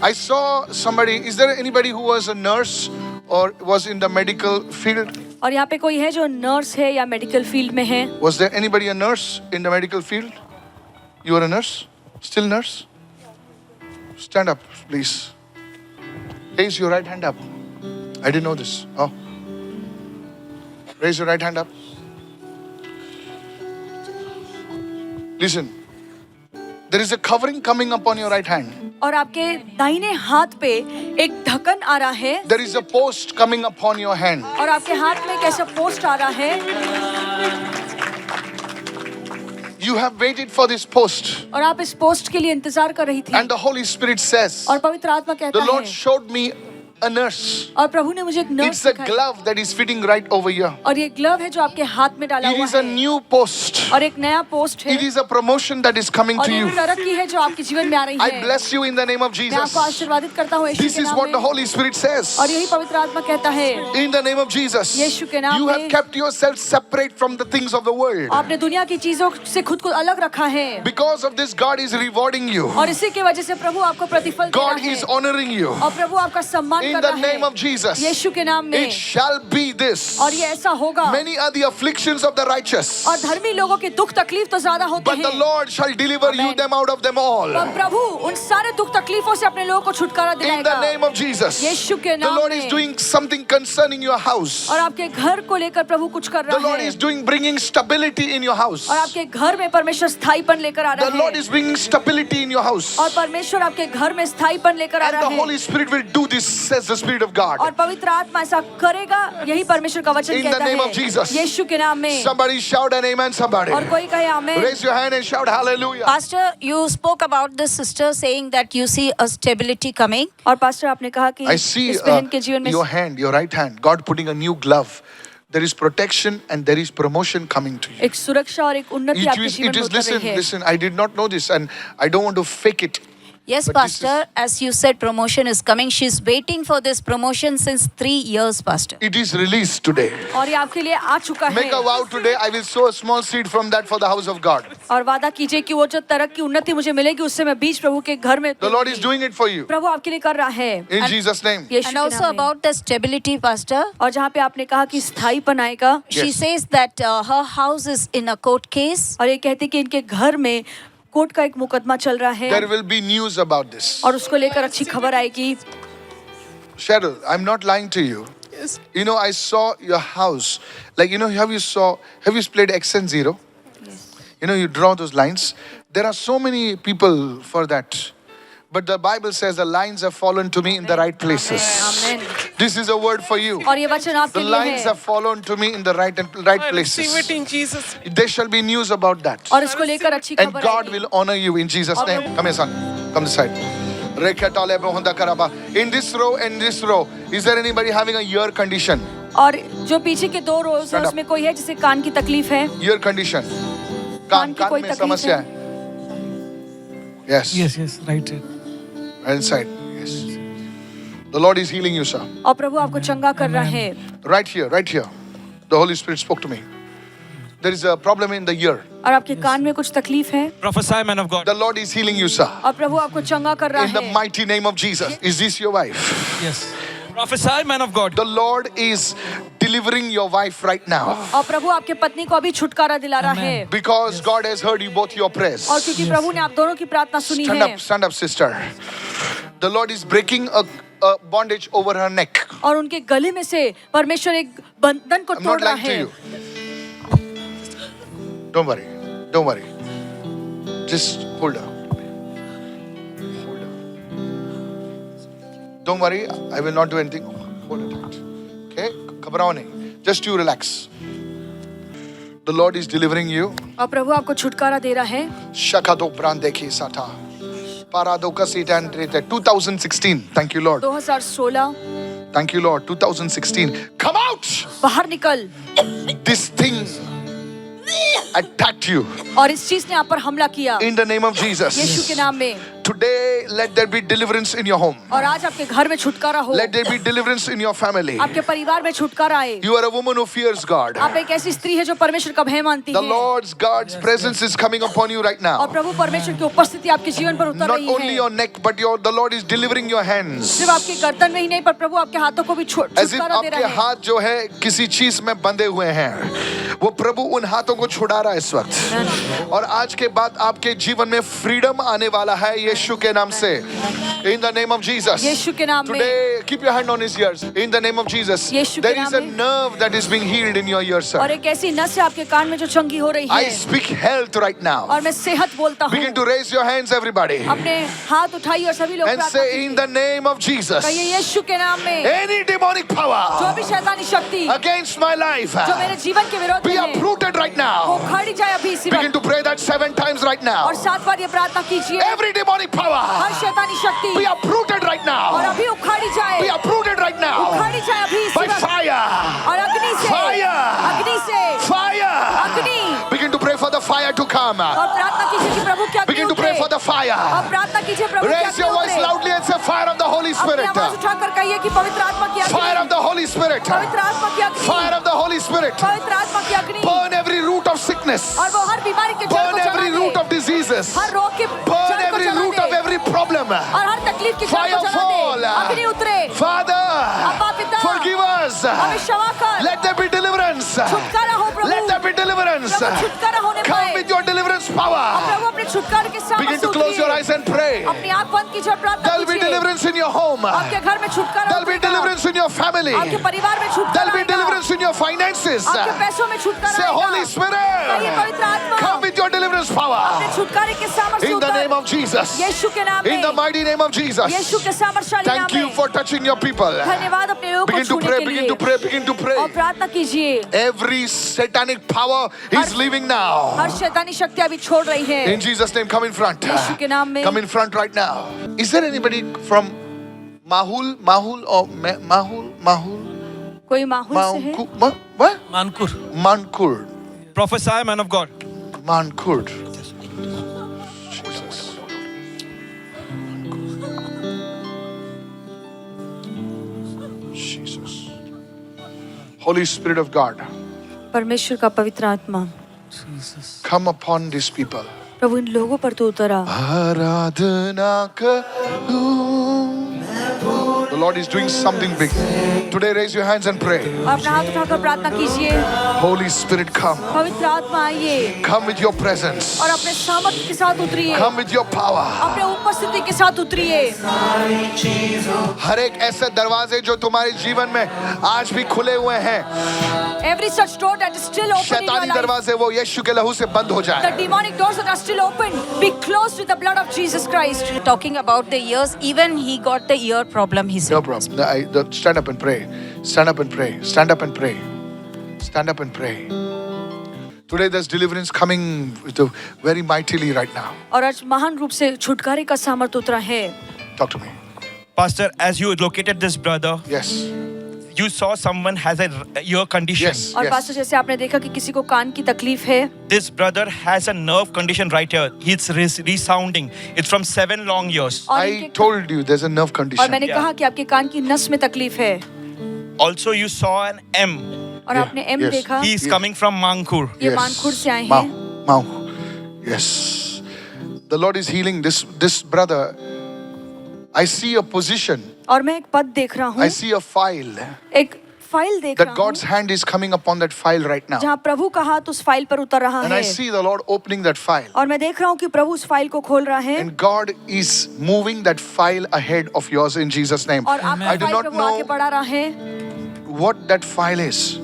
I saw somebody. Is there anybody who was a nurse or was in the medical field? और यहाँ पे कोई है जो नर्स है या मेडिकल फील्ड में है? Was there anybody a nurse in the medical field? You are a nurse? Still nurse? Stand up, please. Raise your right hand up. I didn't know this. Oh. Raise your right hand up. Listen. There is a covering coming upon your right hand. और आपके दाहिने हाथ पे एक ढक्कन आ रहा है There is a post coming upon your hand. और आपके हाथ में एक ऐसा पोस्ट आ रहा है You have waited for this post. और आप इस पोस्ट के लिए इंतजार कर रही थी And the Holy Spirit says, और पवित्र आत्मा कहता the Lord है showed me a nurse. और प्रभु ने मुझे एक नर्स It's a दिखाई glove that is fitting right over here. और ये ग्लव है जो आपके हाथ में डाला It हुआ is a है new post. और एक नया पोस्ट है It is a promotion that is coming और to ये you. तरक्की है जो आपके जीवन में आ रही I है। bless you in the name of मैं आपको Jesus. आशीर्वादित करता हूँ यीशु This के is नाम what the में Holy Spirit says. और यही पवित्र आत्मा कहता है In the name of Jesus. यीशु के नाम You में। have kept yourself separate from the things of the world. आपने दुनिया की चीजों से खुद को अलग रखा है Because of this, God is rewarding you. और इसी की वजह से प्रभु आपको प्रतिफल दे रहा God is है honoring you. और प्रभु आपका सम्मान In कर the रहा name of है Jesus. यीशु के नाम में It shall be this. और ये ऐसा होगा Many are the afflictions of the righteous, और धर्मी लोगों के दुख तकलीफ तो ज्यादा होते but the हैं Lord shall deliver you Amen. them out of them all. और प्रभु उन सारे दुख तकलीफों से अपने लोगों को छुटकारा In the दिलाएगा name of Jesus. यीशु के The नाम Lord is में doing something concerning your house. और आपके घर को लेकर प्रभु कुछ कर The रहा Lord है is doing bringing stability in your house. और आपके घर में परमेश्वर स्थायीपन लेकर आ The रहा Lord है is bringing stability in your house. और परमेश्वर आपके घर में स्थायीपन लेकर आ And the रहा है Holy Spirit will do this, says the Spirit of God. और पवित्र आत्मा ऐसा करेगा यही परमेश्वर का वचन In the कहता name of है Jesus. यीशु के नाम में Somebody shout an amen, somebody. और कोई कहे आमेन। Raise your hand and shout hallelujah. Pastor, you spoke about this sister saying that you see a stability coming. और पास्टर आपने कहा कि I see इस बहन के जीवन में your hand, your right hand, God putting a new glove. There is protection and there is promotion coming to you. एक सुरक्षा और एक उन्नति आपके जीवन में उतर रही है। Listen, I did not know this and I don't want to fake it. Yes, But this Pastor, as you said, promotion is coming. She's waiting for this promotion since 3 years, Pastor. It is released today. और ये आपके लिए आ चुका Make a है vow today, I will sow a small seed from that for the house of God. और वादा कीजिए कि वो जो तरक्की उन्नति मुझे मिलेगी उससे मैं बीज प्रभु के घर में The Lord is doing it for you. प्रभु आपके लिए कर रहा है In Jesus' name. Yeshu And के also नाम में। about the stability, Pastor. और जहाँ पे आपने कहा कि स्थायीपन आएगा She Yes. says that her house is in a court case. और ये कहते कि इनके घर में कोर्ट का एक मुकदमा चल रहा है There will be news about this. और उसको लेकर अच्छी खबर आएगी। Cheryl, I'm not lying to you. You know, I saw your house. Like, you know, have you played X and Zero? You know, you draw those lines. There are so many people for that. But the Bible says the lines have fallen to me in the right places. Amen. This is a word for you. और ये वचन आपके The लिए lines है have fallen to me in the right I receive it places. in Jesus. There shall be news about that. और इसको लेकर अच्छी And खबर God आएगी। will honor you in Jesus' name. Come here, son. Come this side. In this row and this row, is there anybody having a ear condition? और जो पीछे के दो रोज है Stand up. उसमें कोई है जिसे कान की तकलीफ है Ear condition. कान की कान कोई में तकलीफ समस्या है है. Yes. Yes, right. Right inside. Yes. The Lord is healing you, sir. और प्रभु आपको चंगा कर रहा है Right here. The Holy Spirit spoke to me. There is a problem in the ear. और आपके कान में कुछ तकलीफ है Prophesy, man of God. The Lord is healing you, sir. और प्रभु आपको चंगा कर रहा In the है mighty name of Jesus. Is this your wife? Yes. Prophesy, man of God. The Lord is delivering your wife right now. और प्रभु आपके पत्नी को अभी छुटकारा दिला रहा है Because God has heard you both your prayers. और क्योंकि प्रभु ने आप दोनों की प्रार्थना सुनी है Stand up, sister. The Lord is breaking a bondage over her neck. और उनके गले में से परमेश्वर एक बंधन को I'm तोड़ not रहा lying to है you. Don't worry. Just hold her. Don't worry, I will not do anything. Hold her tight. Okay? घबराओ नहीं. Just you relax. The Lord is delivering you. और प्रभु आपको छुटकारा दे रहा है Shakado brandeki sata. Paradoka sitan trete. 2016. Thank you, Lord. 2016 Thank you, Lord. 2016. Come out! बाहर निकल This thing attacked you. और इस चीज ने आप पर हमला किया In the name of Yeshu Jesus. के नाम में Today, let there be deliverance in your home. और आज आपके घर में छुटकारा हो, Let there be deliverance in your family. आपके परिवार में छुटकारा आए। You are a woman who fears God. आप एक ऐसी स्त्री है जो परमेश्वर का भय मानती The है, Lord's God's presence is coming upon you right और now. प्रभु परमेश्वर की उपस्थिति आपके जीवन पर उतर Not रही only है। your neck, but the Lord is delivering your hands. सिर्फ आपके गर्दन में ही नहीं, पर प्रभु आपके हाथों को भी As if छुटकारा दे आपके रहा है। हाथ जो है किसी चीज में बंधे हुए हैं, वो प्रभु उन हाथों को छुड़ा रहा है इस वक्त। और आज के बाद आपके जीवन में फ्रीडम आने वाला है यीशु के नाम से। In the name of Jesus. यीशु के नाम में। Today, keep your hand on his ears. In the name of Jesus. यीशु के There is a नाम में। nerve that is being healed in your ears, और sir. एक ऐसी नस है आपके कान में जो चंगी हो रही I है, speak health right now. और मैं सेहत बोलता हूँ। Begin to raise your hands, everybody. अपने हाथ उठाइए और सभी लोग And प्रार्थना say, in कीजिए। the name of Jesus. कहिए यीशु के नाम में Any demonic जो power भी शैतानी शक्ति against my life, जो मेरे जीवन के विरोध be में है, uprooted right वो now. खड़ी जाए अभी इसी Begin वक्त। to pray that 7 times right now. और 7 बार ये प्रार्थना कीजिए। Every demonic power हर शैतानी शक्ति be uprooted right और now. अभी उखाड़ी जाए, Be uprooted right now. उखाड़ी जाए अभी इसी By वक्त। fire. और अग्नि से, Fire. अग्नि से, Fire. अग्नि। Begin to pray for the fire to come. और प्रार्थना कीजिए कि प्रभु क्या Begin to pray for the fire. और प्रार्थना कीजिए प्रभु क्या Raise your voice loudly and say, fire of the Holy अपनी Spirit. आवाज उठाकर कहिए कि पवित्र आत्मा की Fire अग्नि, of the Holy Spirit. पवित्र आत्मा की अग्नि, Fire of the Holy Spirit. पवित्र आत्मा की अग्नि, Burn every root of sickness. और वो हर बीमारी के जड़ को Burn जला every root they, of diseases. हर रोग के Burn जड़ को every जला root they, of every problem. और हर तकलीफ की जड़ Fire को जला fall. दे, अग्नि उतरे। Father, अब्बा पिता, forgive us. हमें क्षमा कर, Let there be deliverance. छुटकारा हो प्रभु, Let there be deliverance. प्रभु छुटकारा होने Come पाए। with your deliverance और power. प्रभु अपने छुटकारे के सामर्थ्य Begin to से close your उतरिए। eyes and pray. अपनी आँख बंद कीजिए और प्रार्थना There'll be कीजिए। deliverance in your home. आपके घर में छुटकारा There'll be उतरेगा। deliverance in your family. आपके परिवार में छुटकारा There'll be आएगा। deliverance in your finances. आपके पैसों में छुटकारा Say, आएगा। Holy कहिए Spirit, पवित्र आत्मा, come with your deliverance power. अपने छुटकारे के सामर्थ्य से In the उतर। name of Jesus. यीशु के नाम In the में, mighty name of Jesus. यीशु के सामर्थ्यशाली नाम Thank you में। for touching your people. धन्यवाद अपने लोगों को Begin to छूने pray, के begin लिए। to pray, begin to और pray. प्रार्थना कीजिए। Every satanic power is leaving now. हर शैतानी शक्ति अभी छोड़ रही है। In Jesus' name, come in front. यीशु के नाम में। Come in front right now. Is there anybody from Mahul or Mahul? कोई माहौल से है? What? Mankur. Mankur. Prophesy, man of God. Mankur. Jesus. Jesus. Holy Spirit of God, परमेश्वर का पवित्र आत्मा come upon these people. प्रभु इन लोगों पर तो उतरा। आराधना करूं। The Lord is doing something big. Today raise your hands and pray. और अपना हाथ उठाकर प्रार्थना कीजिए। Holy Spirit, come. पवित्र आत्मा आइए Come with your presence. और अपने सामर्थ्य के साथ उतरिए, Come with your power. अपने उपस्थिति के साथ उतरिए। हर एक ऐसे दरवाजे जो तुम्हारे जीवन में आज भी खुले हुए हैं, Every such door that is still open in your शैतानी life, दरवाजे वो यीशु के लहू से बंद हो the जाए. demonic doors that are still open, be closed with the blood of Jesus Christ. Talking about the ears, even he got the ear problem, he said. No problem. Stand up and pray. Stand up and pray. Stand up and pray. Stand up and pray. Today there's deliverance coming very mightily right now. और आज महान रूप से छुटकारे का सामर्थ उतरा है। Talk to me. Pastor, as you located this brother, Yes. you saw someone has a ear condition. Yes. और Yes. पास्टर जैसे आपने देखा कि किसी को कान की तकलीफ है, This brother has a nerve condition right here. It's resounding. It's from 7 long years. और I इनके- told you there's a nerve और condition. मैंने Yeah. कहा कि आपके कान की नस में तकलीफ है। Also, you saw an M. और Yeah. आपने एम Yes. देखा, He is Yeah. coming from Mankur. ये मानखुर से आए Mau. हैं। Mau. Yes. The Lord is healing this brother. I see a position. और मैं एक पद देख रहा हूँ, I see a file. एक फाइल देख That रहा God's हूँ, hand is coming upon that file right now. जहाँ प्रभु का हाथ उस फाइल पर उतर रहा And I है। see the Lord opening that file. और मैं देख रहा हूँ कि प्रभु उस फाइल को खोल रहा है And God is moving that file ahead of yours in Jesus' name. और I आपका do फाइल not प्रभु आगे know बढ़ा रहा है what that file is.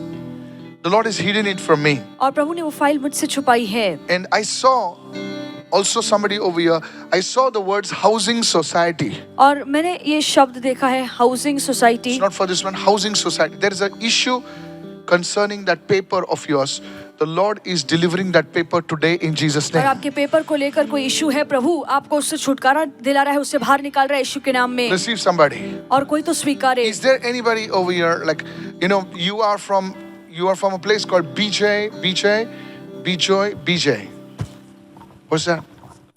The Lord has hidden it from me. और प्रभु ने वो फाइल मुझसे छुपाई है। And I saw also somebody over here. I saw the words housing society. और मैंने ये शब्द देखा है, housing society. It's not for this one, housing society. There is an issue concerning that paper of yours. The Lord is delivering that paper today in Jesus' और name. आपके paper को लेकर कोई इशू है, प्रभु आपको उससे छुटकारा दिला रहा है, उससे बाहर निकाल रहा है यीशु के नाम में। Receive somebody. और कोई तो स्वीकारे। Is there anybody over here, like, you know, you are from a place called BJ? What's that?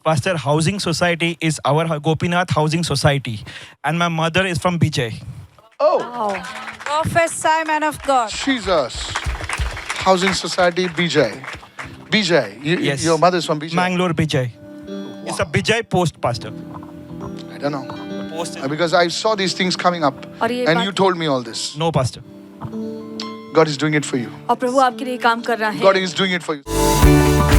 Pastor, housing society is our Gopinath Housing Society, and my mother is from Bijay. Oh, Wow. Prophesy, man of God. Jesus. Housing Society, BJ. BJ. Yes. Your mother's from BJ? Mangalore, Bijay. It's a Bijay post, Pastor. I don't know. The post is Because I saw these things coming up. और ये And बात- you told me all this. no, Pastor. God is doing it for you. और प्रभु आपके लिए काम कर रहा है God is doing it for you.